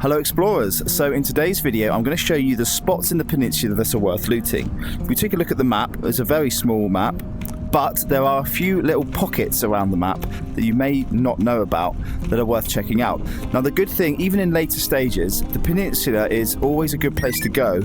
Hello explorers, so in today's video I'm going to show you the spots in the peninsula that are worth looting. If we take a look at the map, it's a very small map, but there are a few little pockets around the map that you may not know about that are worth checking out. Now the good thing, even in later stages, the peninsula is always a good place to go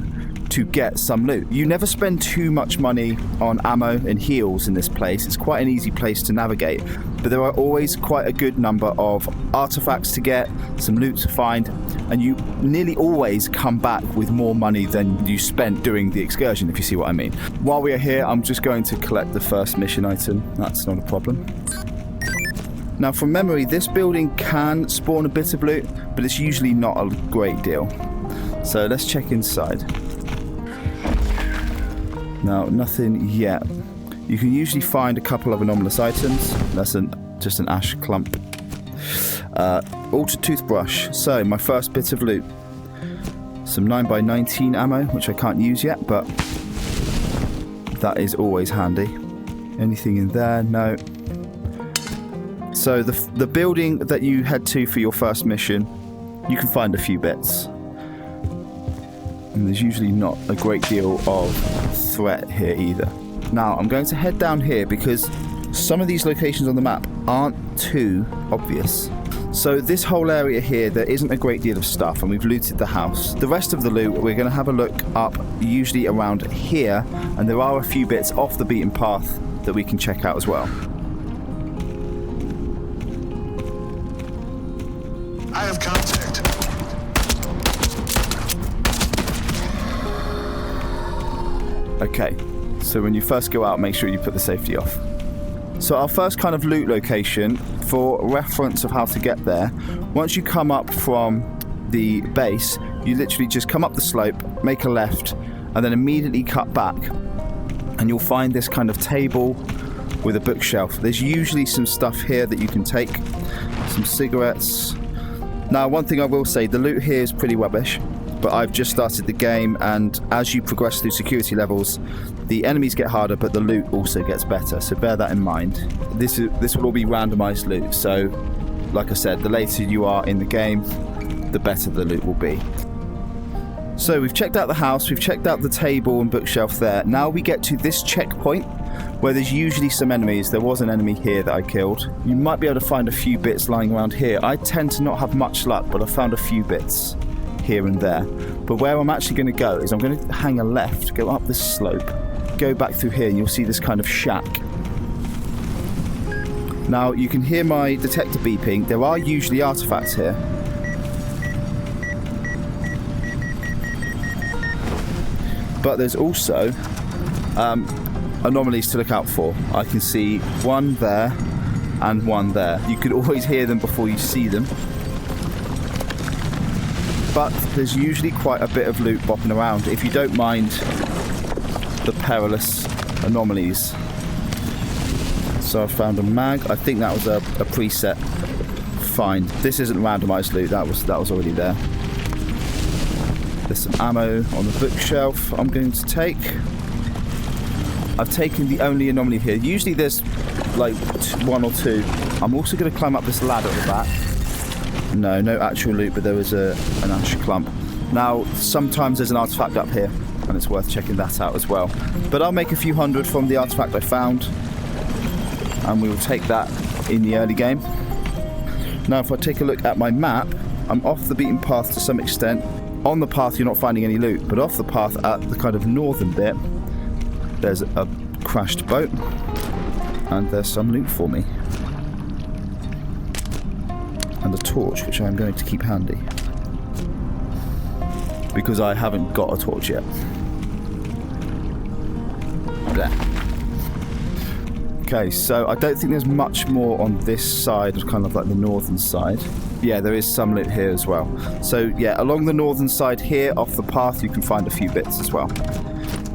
to get some loot. You never spend too much money on ammo and heals in this place. It's quite an easy place to navigate, but there are always quite a good number of artifacts to get, some loot to find, and you nearly always come back with more money than you spent doing the excursion, if you see what I mean. While we are here, I'm just going to collect the first mission item. That's not a problem. Now from memory, this building can spawn a bit of loot, but it's usually not a great deal. So let's check inside. Now, nothing yet. You can usually find a couple of anomalous items. That's just an ash clump. Altered toothbrush. So, my first bit of loot. Some 9x19 ammo, which I can't use yet, but that is always handy. Anything in there? No. So, the building that you head to for your first mission, you can find a few bits. And there's usually not a great deal of threat here either. Now I'm going to head down here because some of these locations on the map aren't too obvious. So this whole area here, there isn't a great deal of stuff, and we've looted the house. The rest of the loot, we're going to have a look up usually around here, and there are a few bits off the beaten path that we can check out as well. I have contact. Okay, so when you first go out, make sure you put the safety off. So our first kind of loot location, for reference of how to get there, once you come up from the base, you literally just come up the slope, make a left, and then immediately cut back, and you'll find this kind of table with a bookshelf. There's usually some stuff here that you can take, some cigarettes. Now, one thing I will say, the loot here is pretty rubbish. But I've just started the game, and as you progress through security levels, the enemies get harder, but the loot also gets better, so bear that in mind. This will all be randomized loot, so like I said, the later you are in the game, the better the loot will be. So we've checked out the house, we've checked out the table and bookshelf there. Now we get to this checkpoint where there's usually some enemies. There was an enemy here that I killed. You might be able to find a few bits lying around here. I tend to not have much luck, but I found a few bits here and there. But where I'm actually going to go is I'm going to hang a left, go up this slope, go back through here, and you'll see this kind of shack. Now you can hear my detector beeping. There are usually artifacts here. But there's also anomalies to look out for. I can see one there and one there. You could always hear them before you see them. But there's usually quite a bit of loot bopping around if you don't mind the perilous anomalies. So I found a mag. I think that was a preset find. This isn't randomized loot. That was already there. There's some ammo on the bookshelf I'm going to take. I've taken the only anomaly here. Usually there's like one or two. I'm also going to climb up this ladder at the back. No actual loot, but there was an ash clump. Now, sometimes there's an artifact up here, and it's worth checking that out as well. But I'll make a few hundred from the artifact I found, and we will take that in the early game. Now, if I take a look at my map, I'm off the beaten path to some extent. On the path, you're not finding any loot, but off the path at the kind of northern bit, there's a crashed boat, and there's some loot for me. And a torch, which I'm going to keep handy, because I haven't got a torch yet. There. Okay, so I don't think there's much more on this side, kind of like the northern side. Yeah, there is some loot here as well. So yeah, along the northern side here, off the path, you can find a few bits as well.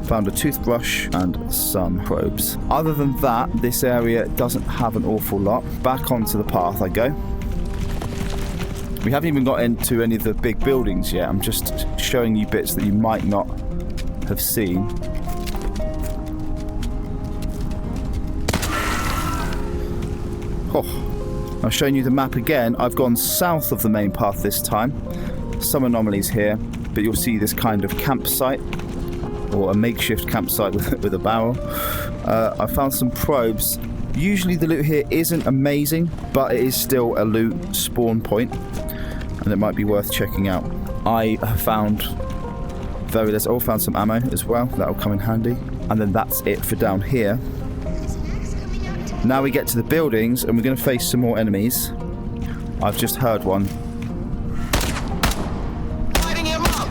Found a toothbrush and some probes. Other than that, this area doesn't have an awful lot. Back onto the path I go. We haven't even got into any of the big buildings yet. I'm just showing you bits that you might not have seen. Oh, I'm showing you the map again. I've gone south of the main path this time. some anomalies here, but you'll see this kind of campsite, or a makeshift campsite with a barrel. I found some probes. Usually the loot here isn't amazing, but it is still a loot spawn point, and it might be worth checking out. I have found very little. Found some ammo as well. That'll come in handy. And then that's it for down here. Now we get to the buildings, and we're going to face some more enemies. I've just heard one. Lighting him up.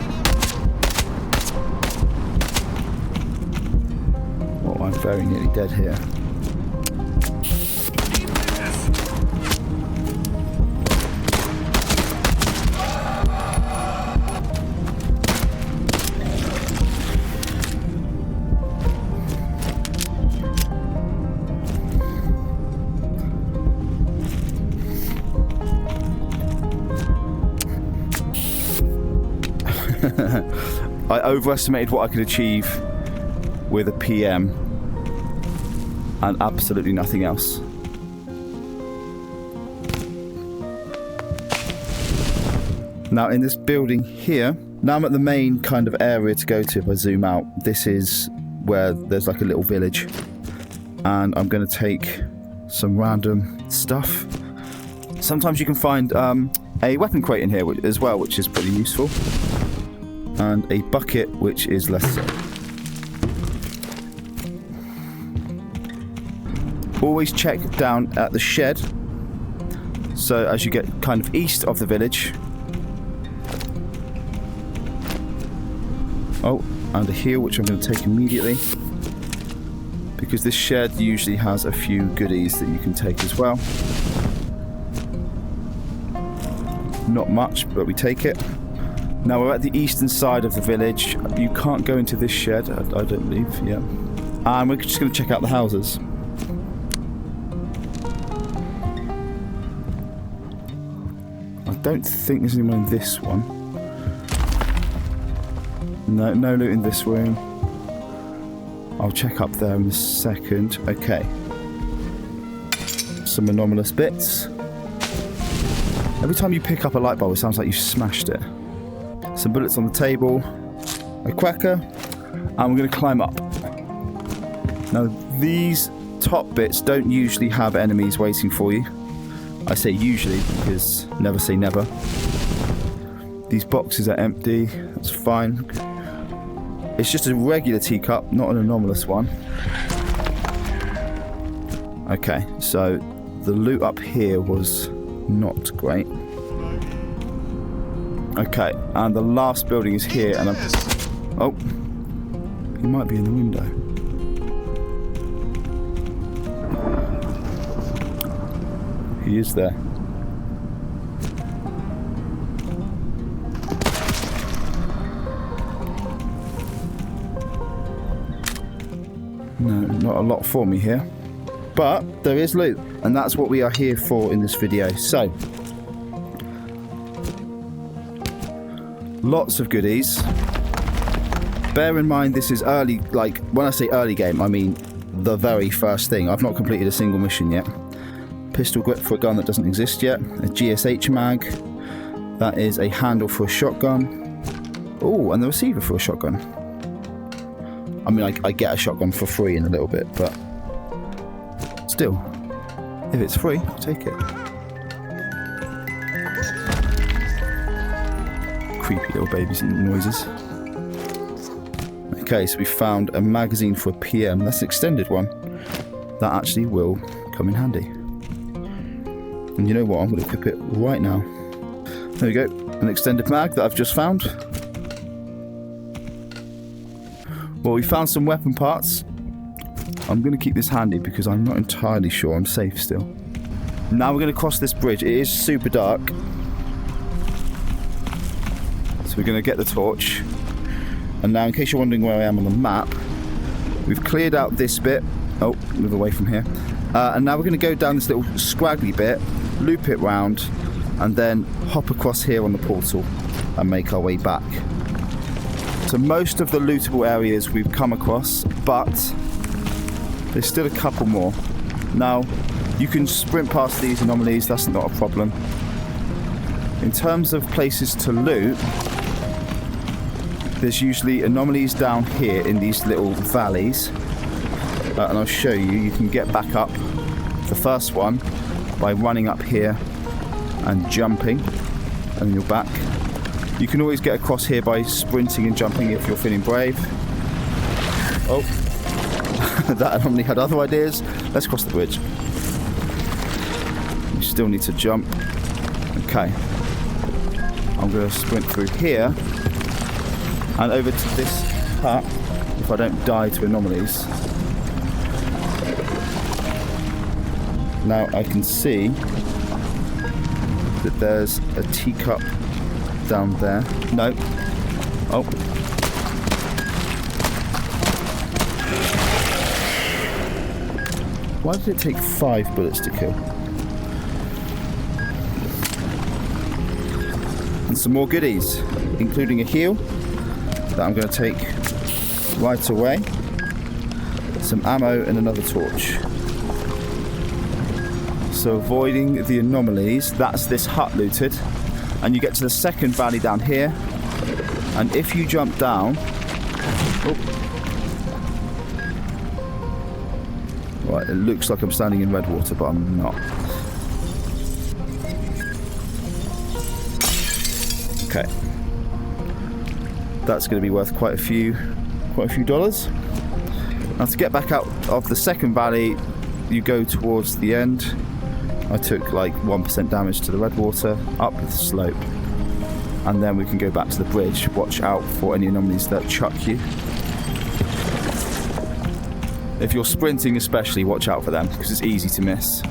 Oh, I'm very nearly dead here. I overestimated what I could achieve with a PM and absolutely nothing else. Now in this building here, now I'm at the main kind of area to go to. If I zoom out, this is where there's like a little village, and I'm going to take some random stuff. Sometimes you can find a weapon crate in here as well, which is pretty useful. And a bucket, which is less so. Always check down at the shed. So as you get kind of east of the village. Oh, and a heal, which I'm going to take immediately. Because this shed usually has a few goodies that you can take as well. Not much, but we take it. Now we're at the eastern side of the village. You can't go into this shed, I don't believe, yeah. And we're just going to check out the houses. I don't think there's anyone in this one. No loot in this room. I'll check up there in a second. Okay. Some anomalous bits. Every time you pick up a light bulb, it sounds like you smashed it. Some bullets on the table, a cracker, and we're going to climb up. Now these top bits don't usually have enemies waiting for you. I say usually because never say never. These boxes are empty, that's fine. It's just a regular teacup, not an anomalous one. Okay, so the loot up here was not great. Okay, and the last building is here, and oh, he might be in the window. He is there. No, not a lot for me here, but there is loot, and that's what we are here for in this video. So lots of goodies. Bear in mind this is early, like when I say early game, I mean the very first thing. I've not completed a single mission yet. Pistol grip for a gun that doesn't exist yet. A GSH mag. That is a handle for a shotgun. Oh, and the receiver for a shotgun. I mean, I get a shotgun for free in a little bit, but still, if it's free, I'll take it. Creepy little babies and noises. Okay, so we found a magazine for a PM. That's an extended one. That actually will come in handy. And you know what? I'm going to equip it right now. There we go. An extended mag that I've just found. Well, we found some weapon parts. I'm going to keep this handy because I'm not entirely sure I'm safe still. Now we're going to cross this bridge. It is super dark. So we're going to get the torch. And now, in case you're wondering where I am on the map, we've cleared out this bit. Oh, move away from here. And now we're going to go down this little scraggly bit, loop it round, and then hop across here on the portal and make our way back. So most of the lootable areas we've come across, but there's still a couple more. Now, you can sprint past these anomalies, that's not a problem. In terms of places to loot, there's usually anomalies down here in these little valleys. And I'll show you. You can get back up the first one by running up here and jumping, and you're back. You can always get across here by sprinting and jumping if you're feeling brave. Oh, that anomaly had other ideas. Let's cross the bridge. You still need to jump. Okay. I'm going to sprint through here and over to this hut if I don't die to anomalies. Now I can see that there's a teacup down there. No. Oh. Why did it take 5 bullets to kill? And some more goodies, including a heal that I'm going to take right away. Some ammo and another torch. So avoiding the anomalies, that's this hut looted. And you get to the second valley down here. And if you jump down... Oh. Right, it looks like I'm standing in red water, but I'm not. Okay. That's going to be worth quite a few dollars. Now to get back out of the second valley, you go towards the end. I took like 1% damage to the red water, up the slope, and then we can go back to the bridge. Watch out for any anomalies that chuck you. If you're sprinting especially, watch out for them, because it's easy to miss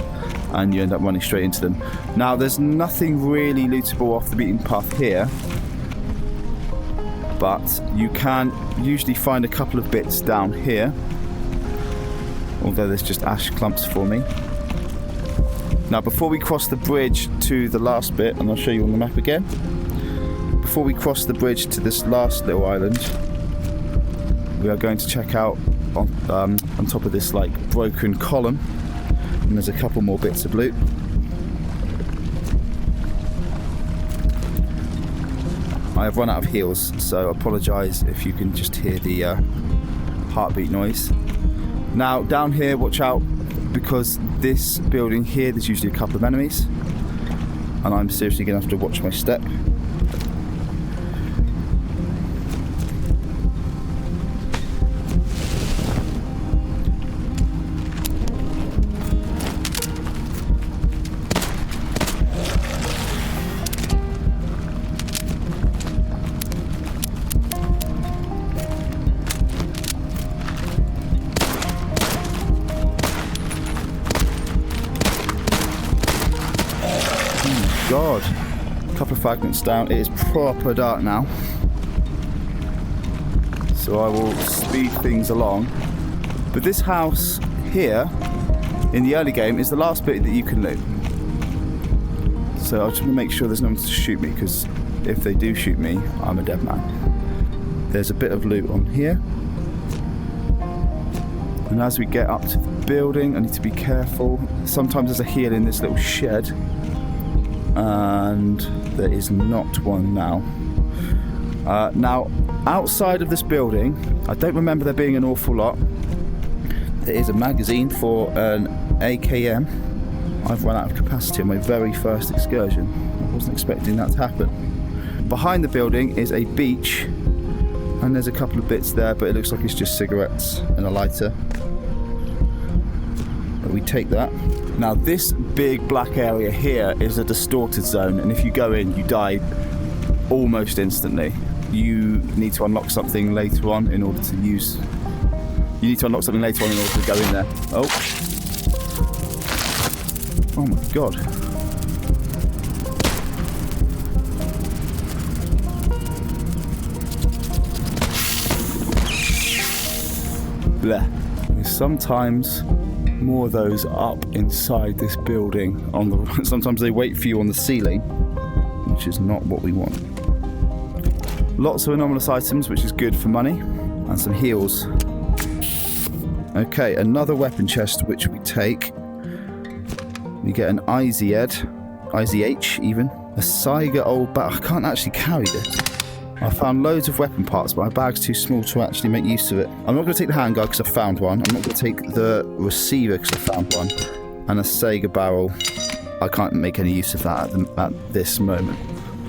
and you end up running straight into them. Now there's nothing really lootable off the beaten path here, but you can usually find a couple of bits down here, although there's just ash clumps for me. Now before we cross the bridge to the last bit, and I'll show you on the map again, before we cross the bridge to this last little island, we are going to check out on top of this like broken column, and there's a couple more bits of loot. I have run out of heals, so I apologise if you can just hear the heartbeat noise. Now down here, watch out, because this building here, there's usually a couple of enemies, and I'm seriously going to have to watch my step. God, a couple of fragments down. It is proper dark now, so I will speed things along. But this house here in the early game is the last bit that you can loot, so I just want to make sure there's no one to shoot me, because if they do shoot me, I'm a dead man. There's a bit of loot on here, and as we get up to the building, I need to be careful. Sometimes there's a heal in this little shed, and there is not one now. Now, outside of this building, I don't remember there being an awful lot. There is a magazine for an AKM. I've run out of capacity on my very first excursion. I wasn't expecting that to happen. Behind the building is a beach, and there's a couple of bits there, but it looks like it's just cigarettes and a lighter. But we take that. Now this big black area here is a distorted zone, and if you go in, you die almost instantly. You need to unlock something later on in order to use... You need to unlock something later on in order to go in there. Oh. Oh my god. Bleh. There's sometimes more of those up inside this building. Sometimes they wait for you on the ceiling, which is not what we want. Lots of anomalous items, which is good for money, and some heals. Okay, another weapon chest which we take. We get an Izzy Ed, IZH even. A Saiga old bag. I can't actually carry this. I found loads of weapon parts, but my bag's too small to actually make use of it. I'm not going to take the handgun because I found one. I'm not going to take the receiver because I found one. And a Saiga barrel. I can't make any use of that at this moment.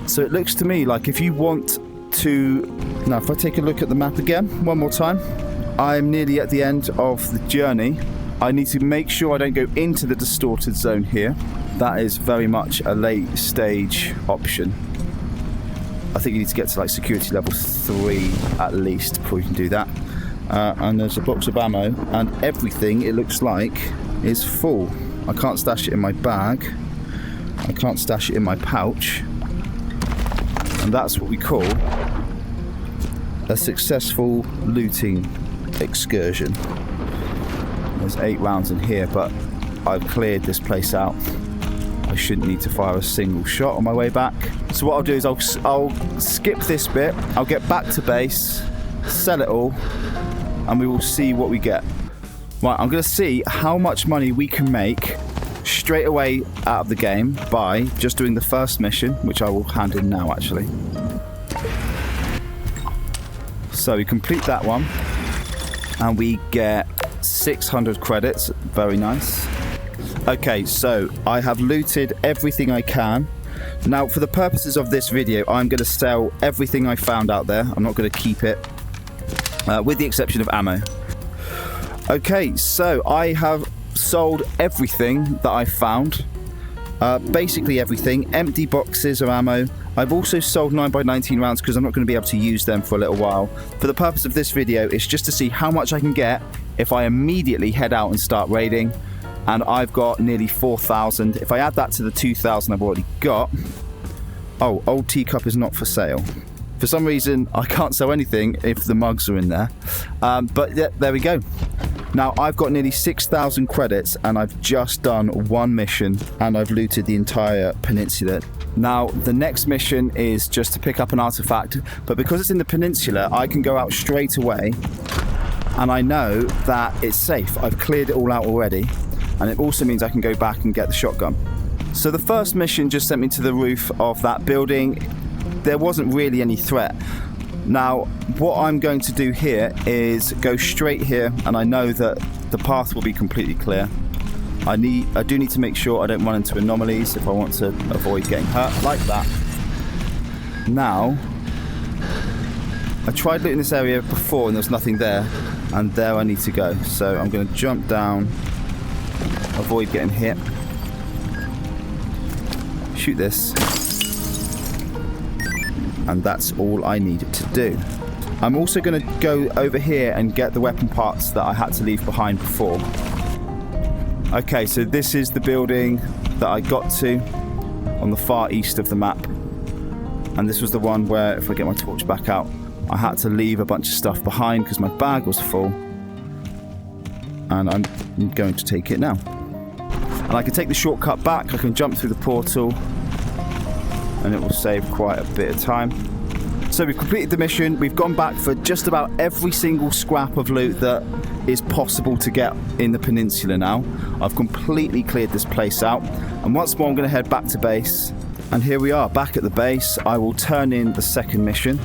So it looks to me like if you want to... Now, if I take a look at the map again, one more time. I'm nearly at the end of the journey. I need to make sure I don't go into the distorted zone here. That is very much a late stage option. I think you need to get to like security level 3 at least before you can do that. And there's a box of ammo, and everything, it looks like, is full. I can't stash it in my bag. I can't stash it in my pouch. And that's what we call a successful looting excursion. There's 8 rounds in here, but I've cleared this place out. I shouldn't need to fire a single shot on my way back. So what I'll do is I'll skip this bit, I'll get back to base, sell it all, and we will see what we get. Right, I'm going to see how much money we can make straight away out of the game by just doing the first mission, which I will hand in now actually. So we complete that one, and we get 600 credits, very nice. Okay, so I have looted everything I can. Now, for the purposes of this video, I'm going to sell everything I found out there. I'm not going to keep it, with the exception of ammo. Okay, so I have sold everything that I found. Basically everything. Empty boxes of ammo. I've also sold 9x19 rounds because I'm not going to be able to use them for a little while. For the purpose of this video, it's just to see how much I can get if I immediately head out and start raiding. And I've got nearly 4,000. If I add that to the 2,000 I've already got... Oh, old teacup is not for sale. For some reason, I can't sell anything if the mugs are in there. But yeah, there we go. Now, I've got nearly 6,000 credits, and I've just done one mission, and I've looted the entire peninsula. Now, the next mission is just to pick up an artifact, but because it's in the peninsula, I can go out straight away, and I know that it's safe. I've cleared it all out already, and it also means I can go back and get the shotgun. So the first mission just sent me to the roof of that building. There wasn't really any threat. Now, what I'm going to do here is go straight here, and I know that the path will be completely clear. I do need to make sure I don't run into anomalies if I want to avoid getting hurt like that. Now, I tried looting this area before and there was nothing there, and there I need to go. So I'm going to jump down, avoid getting hit, shoot this, and that's all I needed to do. I'm also going to go over here and get the weapon parts that I had to leave behind before. Okay, so this is the building that I got to on the far east of the map, and this was the one where, if I get my torch back out, I had to leave a bunch of stuff behind because my bag was full, and I'm going to take it now. And I can take the shortcut back, I can jump through the portal, and it will save quite a bit of time. So we've completed the mission, we've gone back for just about every single scrap of loot that is possible to get in the peninsula now. I've completely cleared this place out, and once more I'm going to head back to base. And here we are, back at the base. I will turn in the second mission.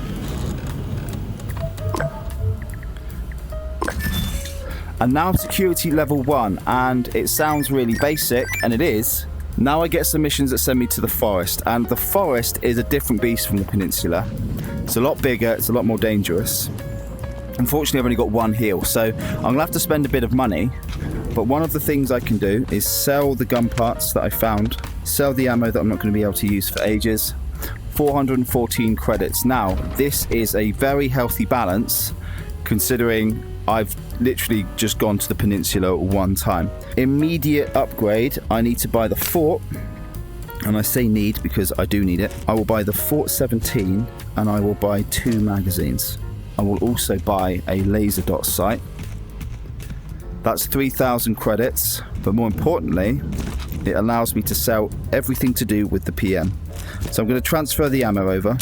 And now security level 1, and it sounds really basic, and it is. Now I get some missions that send me to the forest, and the forest is a different beast from the peninsula. It's a lot bigger, it's a lot more dangerous. Unfortunately, I've only got one heal, so I'm going to have to spend a bit of money. But one of the things I can do is sell the gun parts that I found, sell the ammo that I'm not going to be able to use for ages. 414 credits. Now, this is a very healthy balance, considering I've literally just gone to the peninsula one time. Immediate upgrade, I need to buy the fort, and I say need because I do need it. I will buy the Fort 17, and I will buy 2 magazines. I will also buy a laser dot sight. That's 3,000 credits, but more importantly, it allows me to sell everything to do with the PM. So I'm going to transfer the ammo over.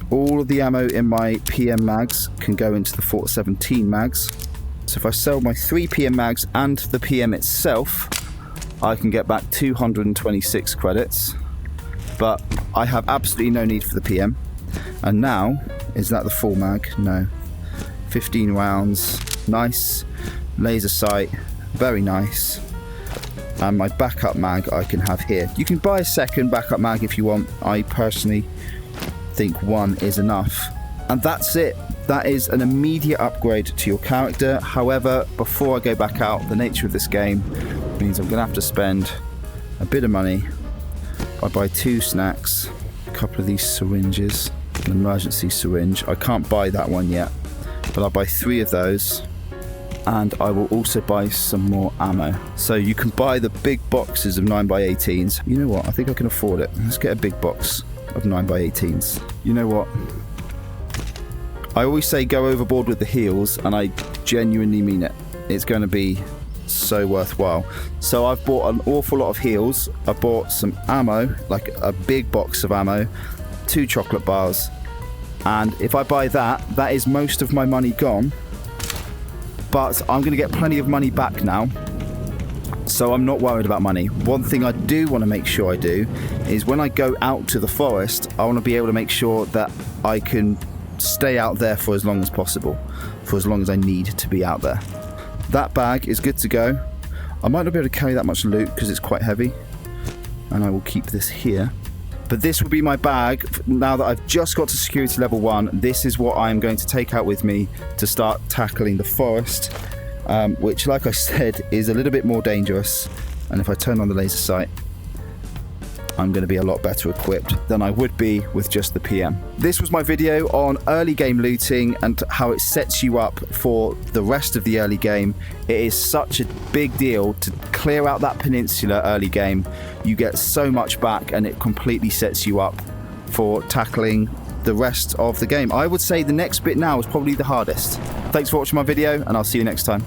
All of the ammo in my PM mags can go into the Fort 17 mags. So if I sell my 3 PM mags and the PM itself, I can get back 226 credits. but I have absolutely no need for the PM. And now, is that the full mag? No. 15 rounds, nice. Laser sight, very nice. And my backup mag I can have here. You can buy a second backup mag if you want. I personally think one is enough. And that's it. That is an immediate upgrade to your character. However, before I go back out, the nature of this game means I'm gonna have to spend a bit of money. I buy 2 snacks, a couple of these syringes, an emergency syringe. I can't buy that one yet, but I'll buy 3 of those. And I will also buy some more ammo. So you can buy the big boxes of 9x18s. You know what? I think I can afford it. Let's get a big box of 9x18s. You know what? I always say go overboard with the heals, and I genuinely mean it. It's going to be so worthwhile. So I've bought an awful lot of heals. I bought some ammo, like a big box of ammo, 2 chocolate bars. And if I buy that, that is most of my money gone. But I'm going to get plenty of money back now, so I'm not worried about money. One thing I do want to make sure I do is when I go out to the forest, I want to be able to make sure that I can stay out there for as long as possible, for as long as I need to be out there. That bag is good to go. I might not be able to carry that much loot because it's quite heavy, and I will keep this here. But this will be my bag. Now that I've just got to security level 1, this is what I'm going to take out with me to start tackling the forest, which, like I said, is a little bit more dangerous. And if I turn on the laser sight, I'm going to be a lot better equipped than I would be with just the PM. This was my video on early game looting and how it sets you up for the rest of the early game. It is such a big deal to clear out that peninsula early game. You get so much back and it completely sets you up for tackling the rest of the game. I would say the next bit now is probably the hardest. Thanks for watching my video, and I'll see you next time.